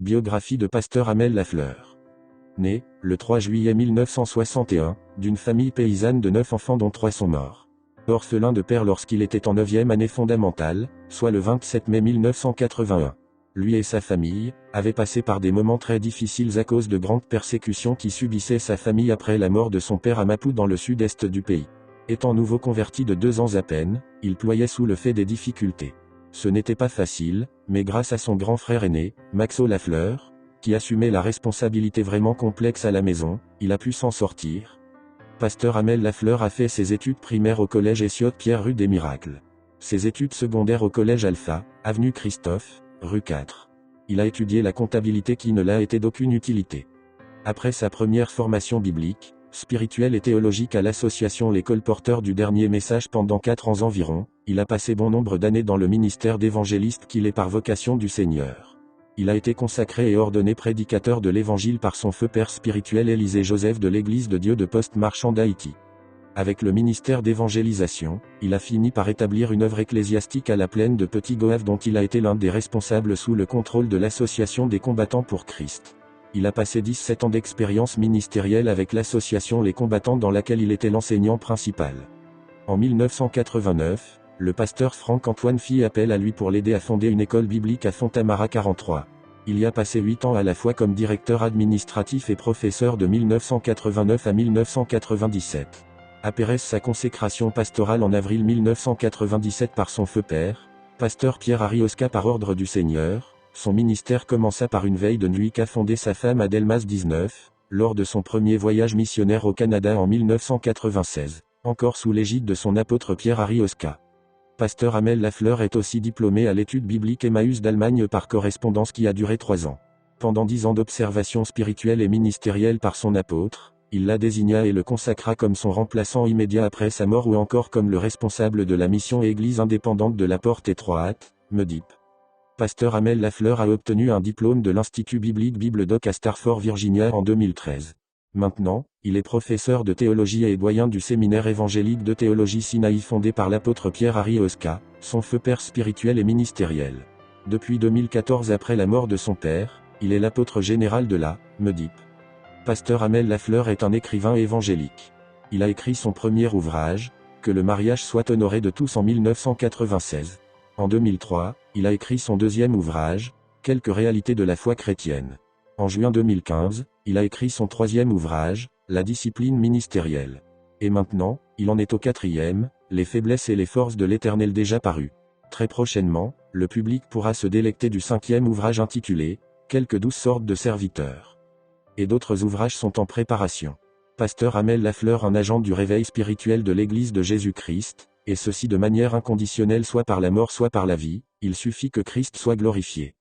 Biographie de Pasteur Amel Lafleur. Né, le 3 juillet 1961, d'une famille paysanne de 9 enfants dont 3 sont morts. Orphelin de père lorsqu'il était en 9e année fondamentale, soit le 27 mai 1981. Lui et sa famille, avaient passé par des moments très difficiles à cause de grandes persécutions qui subissait sa famille après la mort de son père à Maputo dans le sud-est du pays. Étant nouveau converti de 2 ans à peine, il ployait sous le fait des difficultés. Ce n'était pas facile, mais grâce à son grand frère aîné, Maxo Lafleur, qui assumait la responsabilité vraiment complexe à la maison, il a pu s'en sortir. Pasteur Amel Lafleur a fait ses études primaires au collège Hesiod Pierre rue des Miracles. Ses études secondaires au collège Alpha, avenue Christophe, rue 4. Il a étudié la comptabilité qui ne l'a été d'aucune utilité. Après sa première formation biblique, spirituelle et théologique à l'association Les Colporteurs du Dernier Message pendant 4 ans environ, il a passé bon nombre d'années dans le ministère d'évangéliste qu'il est par vocation du Seigneur. Il a été consacré et ordonné prédicateur de l'Évangile par son feu père spirituel Élisée Joseph de l'Église de Dieu de Post-Marchand d'Haïti. Avec le ministère d'évangélisation, il a fini par établir une œuvre ecclésiastique à la plaine de Petit Goâve dont il a été l'un des responsables sous le contrôle de l'Association des combattants pour Christ. Il a passé 17 ans d'expérience ministérielle avec l'association Les Combattants dans laquelle il était l'enseignant principal. En 1989, le pasteur Franck-Antoine fit appel à lui pour l'aider à fonder une école biblique à Fontamara 43. Il y a passé 8 ans à la fois comme directeur administratif et professeur de 1989 à 1997. Après sa consécration pastorale en avril 1997 par son feu père, pasteur Pierre Arioska par ordre du Seigneur, son ministère commença par une veille de nuit qu'a fondée sa femme Adelmas 19, lors de son premier voyage missionnaire au Canada en 1996, encore sous l'égide de son apôtre Pierre Arioska. Pasteur Amel Lafleur est aussi diplômé à l'étude biblique Emmaüs d'Allemagne par correspondance qui a duré 3 ans. Pendant 10 ans d'observation spirituelle et ministérielle par son apôtre, il la désigna et le consacra comme son remplaçant immédiat après sa mort ou encore comme le responsable de la mission Église indépendante de la Porte étroite, MEDIP. Pasteur Amel Lafleur a obtenu un diplôme de l'Institut biblique Bible-Doc à Starford, Virginia en 2013. Maintenant, il est professeur de théologie et doyen du séminaire évangélique de théologie Sinaï fondé par l'apôtre Pierre Arioska, son feu père spirituel et ministériel. Depuis 2014 après la mort de son père, il est l'apôtre général de la MEDIP. Pasteur Amel Lafleur est un écrivain évangélique. Il a écrit son premier ouvrage, Que le mariage soit honoré de tous en 1996. En 2003, il a écrit son deuxième ouvrage, Quelques réalités de la foi chrétienne. En juin 2015, il a écrit son troisième ouvrage, La discipline ministérielle. Et maintenant, il en est au 4e, Les faiblesses et les forces de l'Éternel déjà paru. Très prochainement, le public pourra se délecter du 5e ouvrage intitulé, Quelques 12 sortes de serviteurs. Et d'autres ouvrages sont en préparation. Pasteur Amel Lafleur, un agent du réveil spirituel de l'Église de Jésus-Christ, et ceci de manière inconditionnelle soit par la mort soit par la vie, il suffit que Christ soit glorifié.